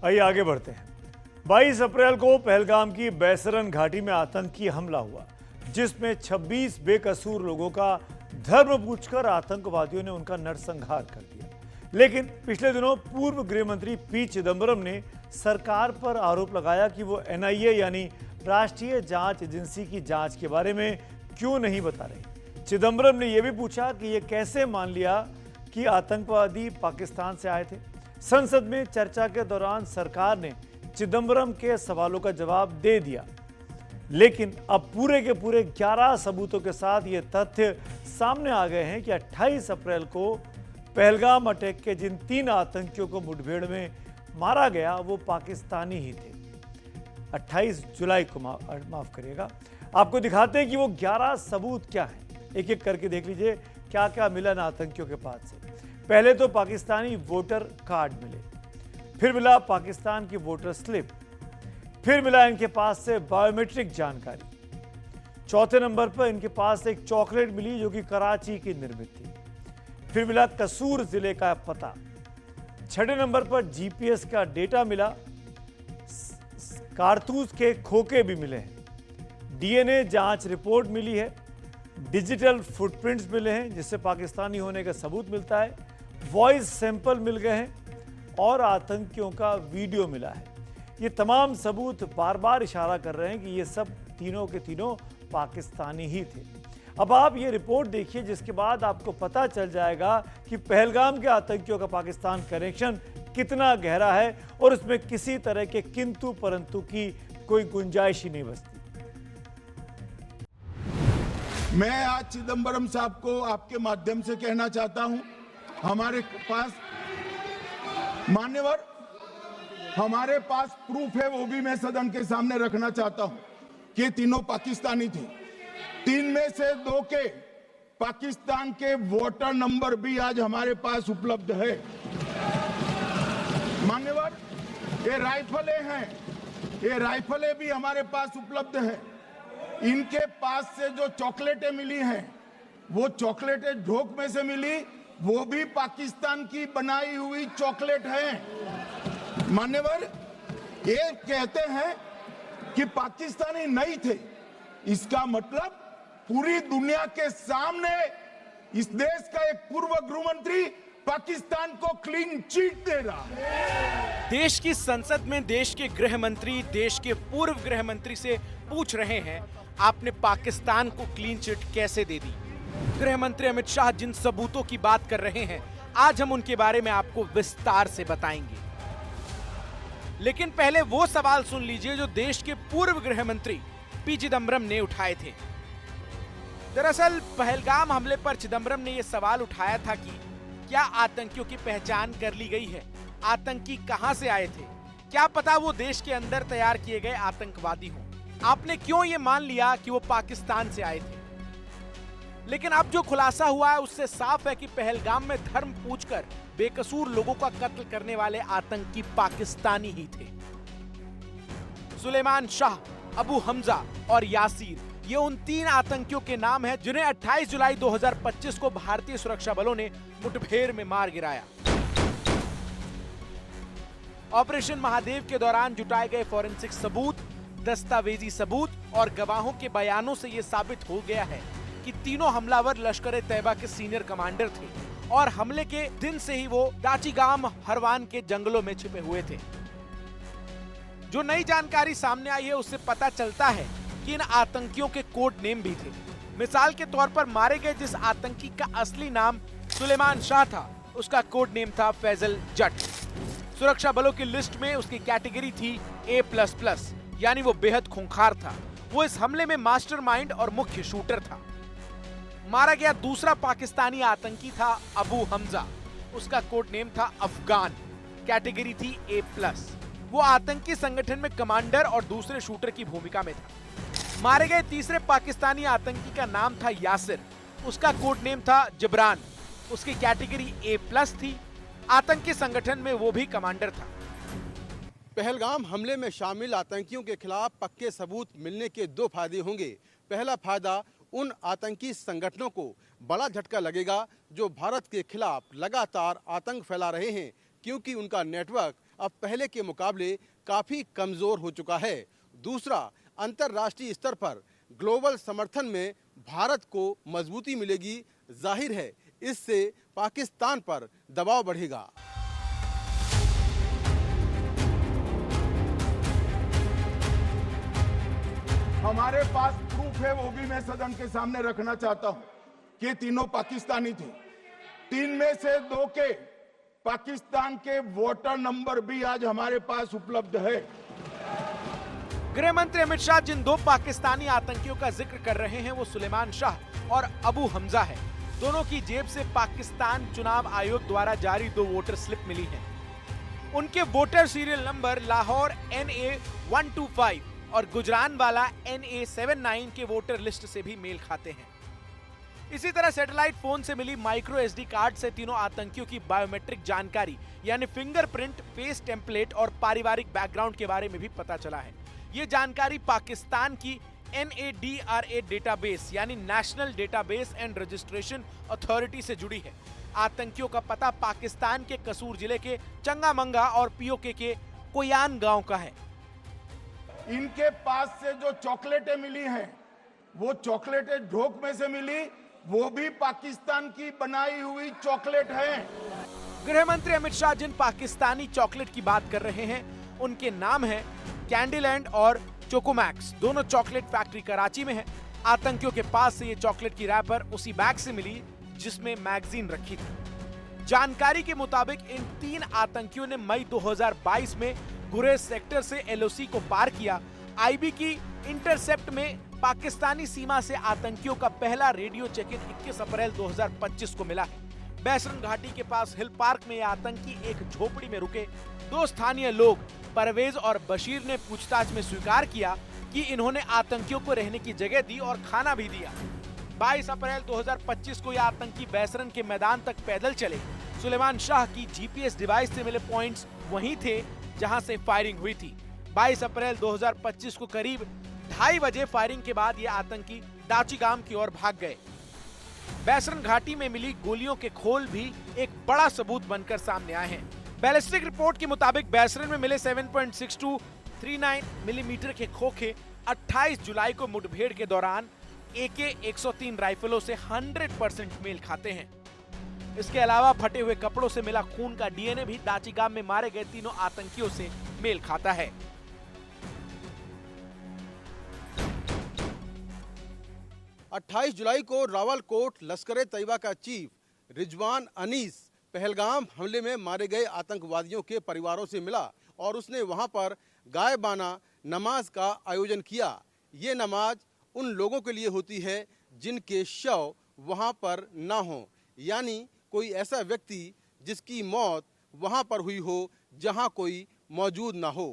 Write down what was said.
आइए आगे बढ़ते हैं। 22 अप्रैल को पहलगाम की बैसरन घाटी में आतंकी हमला हुआ, जिसमें 26 बेकसूर लोगों का धर्म पूछकर आतंकवादियों ने उनका नरसंहार कर दिया। लेकिन पिछले दिनों पूर्व गृह मंत्री पी चिदंबरम ने सरकार पर आरोप लगाया कि वो एनआईए यानी राष्ट्रीय जांच एजेंसी की जांच के बारे में क्यों नहीं बता रहे। चिदंबरम ने यह भी पूछा कि ये कैसे मान लिया कि आतंकवादी पाकिस्तान से आए थे। संसद में चर्चा के दौरान सरकार ने चिदंबरम के सवालों का जवाब दे दिया, लेकिन अब पूरे के पूरे 11 सबूतों के साथ ये तथ्य सामने आ गए हैं कि 28 अप्रैल को पहलगाम अटैक के जिन 3 आतंकियों को मुठभेड़ में मारा गया वो पाकिस्तानी ही थे। 28 जुलाई को माफ करिएगा। आपको दिखाते हैं कि वो 11 सबूत क्या हैं। एक एक करके देख लीजिए क्या क्या मिला इन आतंकियों के पास से। पहले तो पाकिस्तानी वोटर कार्ड मिले, फिर मिला पाकिस्तान की वोटर स्लिप, फिर मिला इनके पास से बायोमेट्रिक जानकारी। चौथे नंबर पर इनके पास एक चॉकलेट मिली जो कि कराची की निर्मित थी। फिर मिला कसूर जिले का पता। छठे नंबर पर जीपीएस का डेटा मिला। कारतूस के खोखे भी मिले हैं। डीएनए जांच रिपोर्ट मिली है। डिजिटल फुटप्रिंट्स मिले हैं जिससे पाकिस्तानी होने का सबूत मिलता है। वॉइस सैंपल मिल गए हैं और आतंकियों का वीडियो मिला है। ये तमाम सबूत बार बार इशारा कर रहे हैं कि ये सब तीनों के तीनों पाकिस्तानी ही थे। अब आप ये रिपोर्ट देखिए, जिसके बाद आपको पता चल जाएगा कि पहलगाम के आतंकियों का पाकिस्तान कनेक्शन कितना गहरा है और उसमें किसी तरह के किंतु परंतु की कोई गुंजाइश ही नहीं बचती। मैं आज चिदंबरम साहब को आपके माध्यम से कहना चाहता हूं, हमारे पास मान्यवर हमारे पास प्रूफ है, वो भी मैं सदन के सामने रखना चाहता हूं कि तीनों पाकिस्तानी थे। 3 में से 2 के पाकिस्तान के वोटर नंबर भी आज हमारे पास उपलब्ध है। मान्यवर, ये राइफलें हैं, ये राइफलें भी हमारे पास उपलब्ध है। इनके पास से जो चॉकलेटें मिली हैं, वो चॉकलेटें ढोक में से मिली, वो भी पाकिस्तान की बनाई हुई चॉकलेट है। मान्यवर, ये कहते हैं कि पाकिस्तानी नहीं थे, इसका मतलब पूरी दुनिया के सामने इस देश का एक पूर्व गृह मंत्री पाकिस्तान को क्लीन चिट दे रहा है। देश की संसद में देश के गृह मंत्री देश के पूर्व गृह मंत्री से पूछ रहे हैं, आपने पाकिस्तान को क्लीन चिट कैसे दे दी। गृह मंत्री अमित शाह जिन सबूतों की बात कर रहे हैं, आज हम उनके बारे में आपको विस्तार से बताएंगे। लेकिन पहले वो सवाल सुन लीजिए जो देश के पूर्व गृह मंत्री पी चिदंबरम ने उठाए थे। दरअसल पहलगाम हमले पर चिदंबरम ने यह सवाल उठाया था कि क्या आतंकियों की पहचान कर ली गई है, आतंकी कहां से आए थे, क्या पता वो देश के अंदर तैयार किए गए आतंकवादी हों, आपने क्यों ये मान लिया कि वो पाकिस्तान से आए थे। लेकिन अब जो खुलासा हुआ है उससे साफ है कि पहलगाम में धर्म पूछकर बेकसूर लोगों का कत्ल करने वाले आतंकी पाकिस्तानी ही थे। सुलेमान शाह, अबू हमजा और यासीर, ये उन 3 आतंकियों के नाम हैं जिन्हें 28 जुलाई 2025 को भारतीय सुरक्षा बलों ने मुठभेड़ में मार गिराया। ऑपरेशन महादेव के दौरान जुटाए गए फॉरेंसिक सबूत, दस्तावेजी सबूत और गवाहों के बयानों से यह साबित हो गया है कि तीनों हमलावर लश्कर-ए-तैयबा के सीनियर कमांडर थे और हमले के दिन से ही वो दाचिगाम हरवान के जंगलों में छिपे हुए थे। जो नई जानकारी सामने आई है उससे पता चलता है कि इन आतंकियों के कोड नेम भी थे। मिसाल के तौर पर मारे गए जिस आतंकी का असली नाम सुलेमान शाह था, उसका कोड नेम था फैजल जट। सुरक्षा बलों की लिस्ट में उसकी कैटेगरी थी A++, यानी वो बेहद खूंखार था। वो इस हमले में मास्टरमाइंड और मुख्य शूटर था। मारा गया दूसरा पाकिस्तानी आतंकी था अबू हमजा, उसका कोड नेम था अफगान, कैटेगरी थी A+। वो आतंकी संगठन में कमांडर और दूसरे शूटर की भूमिका में था। मारे गए तीसरे पाकिस्तानी आतंकी का नाम था यासिर, उसका कोड नेम था जिब्रान, उसकी कैटेगरी A+ थी। आतंकी संगठन में वो भी कमांडर था। पहलगाम हमले में शामिल आतंकियों के खिलाफ पक्के सबूत मिलने के 2 फायदे होंगे। पहला फायदा, उन आतंकी संगठनों को बड़ा झटका लगेगा जो भारत के खिलाफ लगातार आतंक फैला रहे हैं, क्योंकि उनका नेटवर्क अब पहले के मुकाबले काफ़ी कमज़ोर हो चुका है। दूसरा, अंतर्राष्ट्रीय स्तर पर ग्लोबल समर्थन में भारत को मजबूती मिलेगी। जाहिर है इससे पाकिस्तान पर दबाव बढ़ेगा। हमारे पास प्रूफ है, वो भी मैं सदन के सामने रखना चाहता हूं कि तीनों पाकिस्तानी थे। 3 में से 2 के पाकिस्तान के वोटर नंबर भी आज हमारे पास उपलब्ध है। गृह मंत्री अमित शाह जिन 2 पाकिस्तानी आतंकियों का जिक्र कर रहे हैं वो सुलेमान शाह और अबू हमजा है। दोनों की जेब से पाकिस्तान चुनाव आयोग द्वारा जारी 2 वोटर स्लिप मिली हैं। उनके voter serial number Lahore NA125 और गुजरानवाला NA79 के वोटर लिस्ट से भी मेल खाते हैं। इसी तरह सैटेलाइट फोन से मिली माइक्रो SD कार्ड से तीनों आतंकियों की बायोमेट्रिक जानकारी यानी फिंगरप्रिंट, फेस टेम्पलेट और पारिवारिक बैकग्राउंड के बारे में भी पता चला है। ये जानकारी पाकिस्तान की NADRA डेटाबेस यानी national database and registration authority से जुड़ी है। आतंकियों का पता पाकिस्तान के कसूर जिले के चंगामंगा और POK के कोयान गांव का है। इनके पास से जो चॉकलेटें मिली हैं, वो चॉकलेटें ढोक में से मिली, वो भी पाकिस्तान की बनाई हुई चॉकलेट है। गृह मंत्री अमित शाह जिन पाकिस्तानी चॉकलेट की बात कर रहे हैं उनके नाम हैं कैंडीलैंड और चोकोमैक्स। दोनों चॉकलेट फैक्ट्री कराची में है। आतंकियों के पास से ये चॉकलेट की रैपर उसी बैग से मिली जिसमें मैगजीन रखी थी। जानकारी के मुताबिक इन 3 आतंकियों ने मई 2022 में गुरेज सेक्टर से LOC को पार किया। IB की इंटरसेप्ट में पाकिस्तानी सीमा से आतंकियों का पहला रेडियो चेक इन 21 अप्रैल 2025 को मिला है। बैसरन घाटी के पास हिल पार्क में ये आतंकी एक झोपड़ी में रुके। 2 स्थानीय लोग परवेज और बशीर ने पूछताछ में स्वीकार किया कि इन्होंने आतंकियों को रहने की जगह दी और खाना भी दिया। 22 अप्रैल 2025 को ये आतंकी बैसरन के मैदान तक पैदल चले। सुलेमान शाह की GPS डिवाइस से मिले पॉइंट्स वहीं थे जहां से फायरिंग हुई थी। 22 अप्रैल 2025 को करीब 2:30 बजे फायरिंग के बाद ये आतंकी दाचीगाम की ओर भाग गए। बैसरन घाटी में मिली गोलियों के खोल भी एक बड़ा सबूत बनकर सामने आए हैं। बैलिस्टिक रिपोर्ट के मुताबिक बैसरन में मिले 7.6239 मिलीमीटर के खोखे 28 जुलाई को मुठभेड़ के दौरान AK-103 राइफलों से 100% मेल खाते हैं। इसके अलावा फटे हुए कपड़ों से मिला खून का DNA भी दाचीगाम में मारे गए तीनों आतंकियों से मेल खाता है। 28 जुलाई को रावलकोट लश्कर तैयबा का चीफ रिजवान अनीस पहलगाम हमले में मारे गए आतंकवादियों के परिवारों से मिला और उसने वहां पर गायबाना नमाज का आयोजन किया। ये नमाज उन लोगों के लिए होती है जिनके शव वहां पर ना हो, यानी कोई ऐसा व्यक्ति जिसकी मौत वहां पर हुई हो जहां कोई मौजूद ना हो।